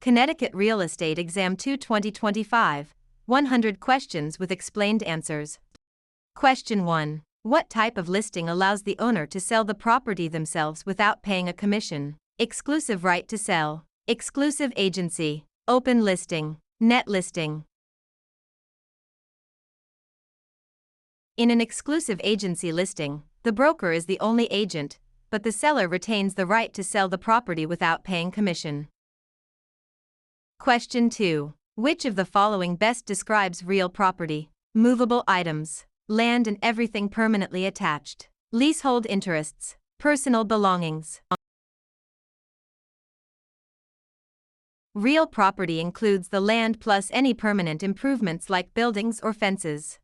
Connecticut Real Estate Exam 2 2025, 100 questions with explained answers. Question 1. What type of listing allows the owner to sell the property themselves without paying a commission? Exclusive right to sell, exclusive agency, open listing, net listing. In an exclusive agency listing, the broker is the only agent, but the seller retains the right to sell the property without paying commission. Question 2. Which of the following best describes real property? Movable items, land and everything permanently attached, leasehold interests, personal belongings. Real property includes the land plus any permanent improvements like buildings or fences.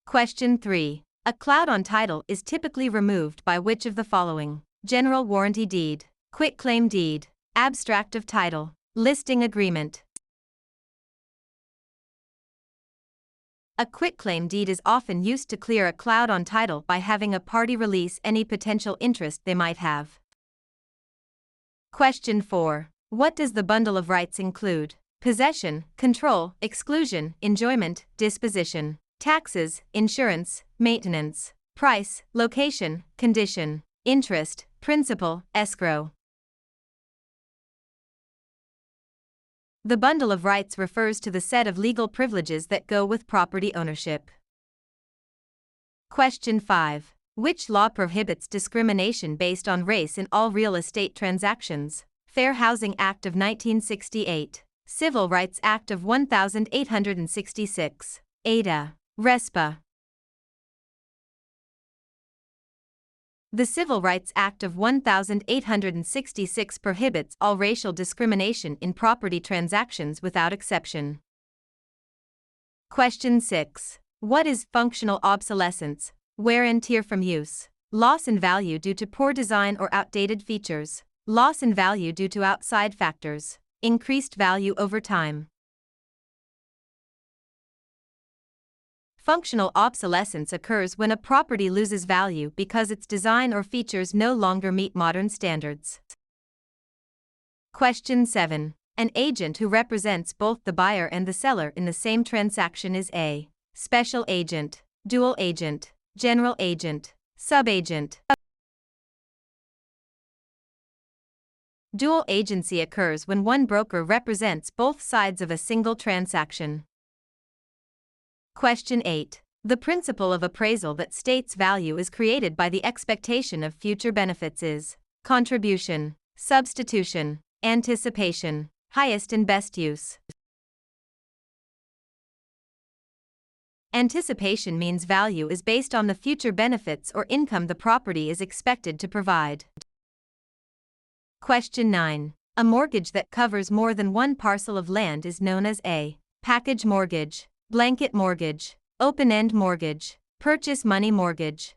Question 3. A cloud on title is typically removed by which of the following? General warranty deed, quitclaim deed, abstract of title, listing agreement. A quitclaim deed is often used to clear a cloud on title by having a party release any potential interest they might have. Question 4. What does the bundle of rights include? Possession, control, exclusion, enjoyment, disposition, taxes, insurance, maintenance, price, location, condition, interest, principal, escrow. The bundle of rights refers to the set of legal privileges that go with property ownership. Question 5. Which law prohibits discrimination based on race in all real estate transactions? Fair Housing Act of 1968, Civil Rights Act of 1866, Ada, RESPA. The Civil Rights Act of 1866 prohibits all racial discrimination in property transactions without exception. Question 6. What is functional obsolescence? Wear and tear from use, loss in value due to poor design or outdated features, loss in value due to outside factors, increased value over time. Functional obsolescence occurs when a property loses value because its design or features no longer meet modern standards. Question 7. An agent who represents both the buyer and the seller in the same transaction is a special agent, dual agent, general agent, subagent. Dual agency occurs when one broker represents both sides of a single transaction. Question 8. The principle of appraisal that states value is created by the expectation of future benefits is contribution, substitution, anticipation, highest and best use. Anticipation means value is based on the future benefits or income the property is expected to provide. Question 9. A mortgage that covers more than one parcel of land is known as a package mortgage, blanket mortgage, open-end mortgage, purchase money mortgage.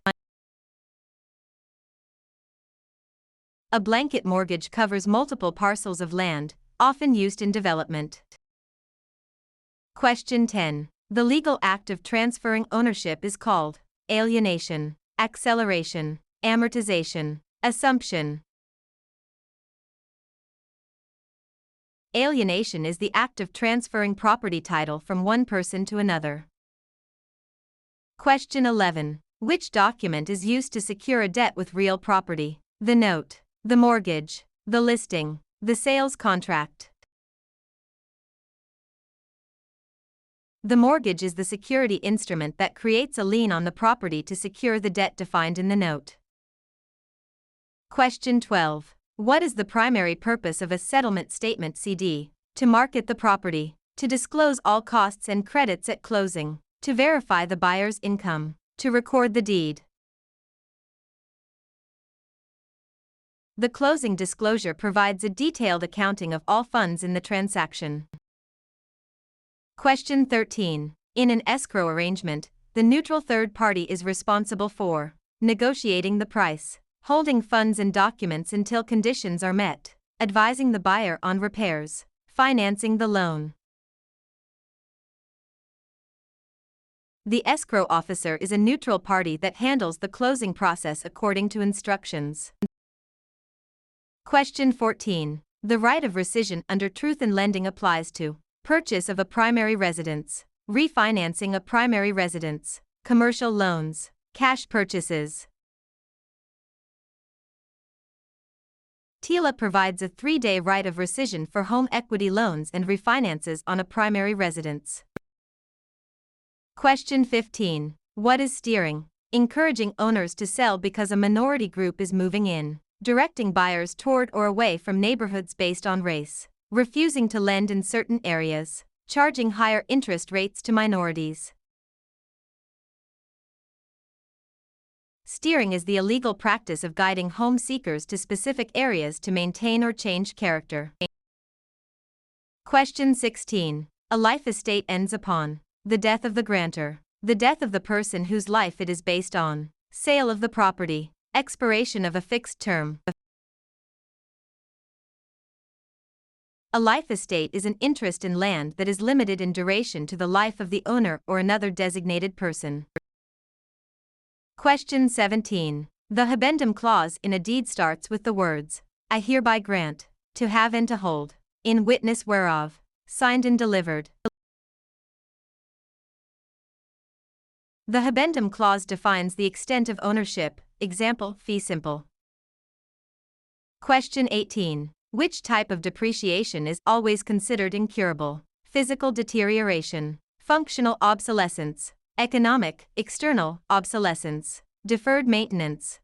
A blanket mortgage covers multiple parcels of land, often used in development. Question 10. The legal act of transferring ownership is called alienation, acceleration, amortization, assumption. Alienation is the act of transferring property title from one person to another. Question 11. Which document is used to secure a debt with real property? The note, the mortgage, the listing, the sales contract. The mortgage is the security instrument that creates a lien on the property to secure the debt defined in the note. Question 12. What is the primary purpose of a settlement statement CD? To market the property, to disclose all costs and credits at closing, to verify the buyer's income, to record the deed. The closing disclosure provides a detailed accounting of all funds in the transaction. Question 13. In an escrow arrangement, the neutral third party is responsible for negotiating the price, holding funds and documents until conditions are met, advising the buyer on repairs, financing the loan. The escrow officer is a neutral party that handles the closing process according to instructions. Question 14. The right of rescission under truth in lending applies to purchase of a primary residence, refinancing a primary residence, commercial loans, cash purchases. TILA provides a 3-day right of rescission for home equity loans and refinances on a primary residence. Question 15. What is steering? Encouraging owners to sell because a minority group is moving in. Directing buyers toward or away from neighborhoods based on race. Refusing to lend in certain areas. Charging higher interest rates to minorities. Steering is the illegal practice of guiding home seekers to specific areas to maintain or change character. Question 16. A life estate ends upon the death of the grantor, the death of the person whose life it is based on, sale of the property, expiration of a fixed term. A life estate is an interest in land that is limited in duration to the life of the owner or another designated person. Question 17. The habendum clause in a deed starts with the words, I hereby grant, to have and to hold, in witness whereof, signed and delivered. The habendum clause defines the extent of ownership, example, fee simple. Question 18. Which type of depreciation is always considered incurable? Physical deterioration, functional obsolescence, economic, external, obsolescence, deferred maintenance.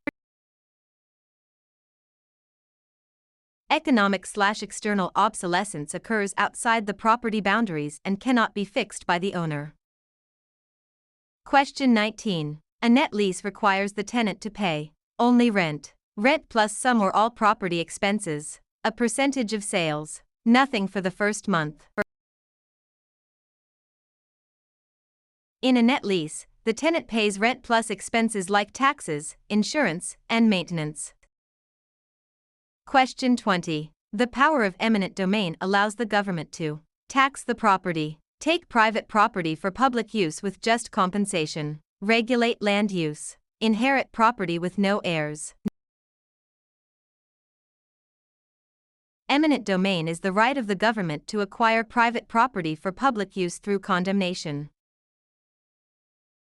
Economic/external obsolescence occurs outside the property boundaries and cannot be fixed by the owner. Question 19. A net lease requires the tenant to pay only rent, rent plus some or all property expenses, a percentage of sales, nothing for the first month. In a net lease, the tenant pays rent plus expenses like taxes, insurance, and maintenance. Question 20. The power of eminent domain allows the government to tax the property, take private property for public use with just compensation, regulate land use, inherit property with no heirs. Eminent domain is the right of the government to acquire private property for public use through condemnation.